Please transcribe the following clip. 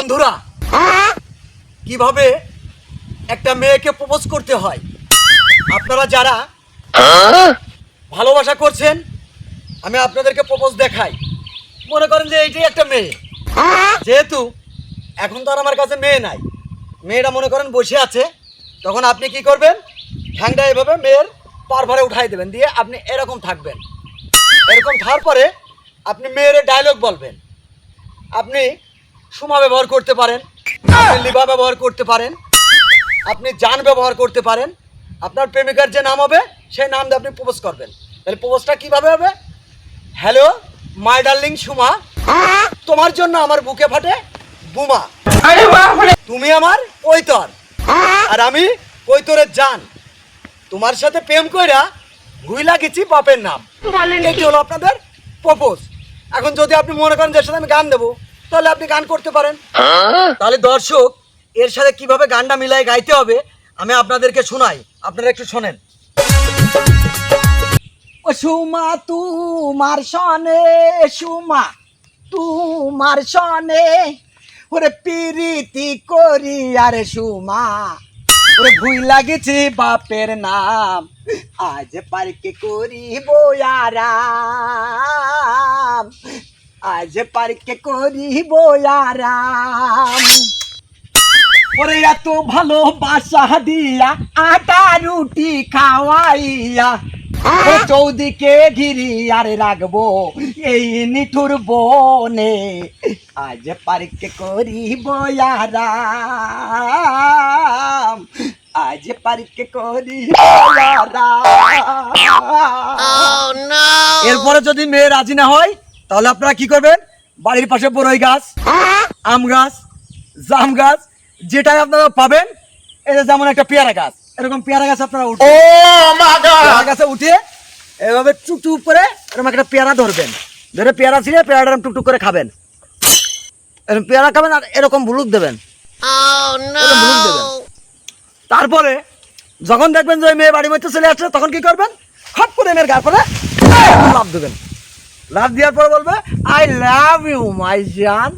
বন্ধুরা, কিভাবে একটা মেয়েকে প্রপোজ করতে হয়, আপনারা যারা ভালোবাসা করছেন, আমি আপনাদেরকে প্রপোজ দেখাই। মনে করেন যে এইটাই একটা মেয়ে, যেহেতু এখন তো আর আমার কাছে মেয়ে নাই, মেয়েটা মনে করেন বসে আছে, তখন আপনি কি করবেন, ঠ্যাংটা এভাবে মেয়ের পার ভারে উঠাই দেবেন, দিয়ে আপনি এরকম থাকবেন। এরকম থাকার পরে আপনি মেয়ের ডায়লগ বলবেন। আপনি সুমা ব্যবহার করতে পারেন, আপনি লিবা ব্যবহার করতে পারেন, আপনি জান ব্যবহার করতে পারেন। আপনার প্রেমিকার যে নাম হবে সেই নাম দিয়ে আপনি প্রপোজ করবেন। তাহলে প্রপোজটা কীভাবে হবে? হ্যালো মাই ডার্লিং সুমা, তোমার জন্য আমার বুকে ফাটে বুমা, তুমি আমার কৈতর আর আমি কৈতরের জান, তোমার সাথে প্রেম কইরা ভুইলা গেছি বাপের নাম। এটি হলো আপনাদের প্রপোজ। এখন যদি আপনি মনে করেন যে সাথে আমি গান দেবো, তাহলে আপনি গান করতে পারেন। তাহলে দর্শক, এর সাথে কিভাবে গানটা মিলাই গাইতে হবে আমি আপনাদেরকে শোনাই, আপনারা একটু শোনেন। ও সুমা তোমার সনে, সুমা তোমার সনে, ওরে পিরিতি করি আরে সুমা, ওরে ভুই লাগেছে বাপের নাম, আজ পার্কে করিব আরাম, আজ পার্কে করিব আরাম। ওরে এত ভালোবাসা দিয়া আটা রুটি খাওয়াইয়া, চৌদিকে ঘিরি আরে রাখবো এই নিঠুর বনে, আজ পার্কে করিব আরাম, আজ পার্কে করিব আরাম। এরপরে যদি মেয়ে রাজি না হয়, তাহলে আপনারা কি করবেন, বাড়ির পাশে বড়ই গাছ, আম গাছ, জাম গাছ, যেটাই আপনারা পাবেন, এটা যেমন একটা পেয়ারা গাছ, এরকম পেয়ারা গাছ আপনারা উঠে পেয়ারা গাছে উঠে এভাবে টুকটুক করে এরকম একটা পেয়ারা ধরবেন, ধরে পেয়ারা ছিঁড়ে পেয়ারাটা টুকটুক করে খাবেন, এরকম পেয়ারা খাবেন আর এরকম ভুলুক দেবেন, ভুলুক দেবেন। তারপরে যখন দেখবেন যে মেয়ে বাড়ির মধ্যে চলে আসছে, তখন কি করবেন, খপ করে মেয়ের গায়ে পরে লাভ দেবেন। লাভ দেওয়ার পরে বলবে আই লাভ ইউ মাই জান।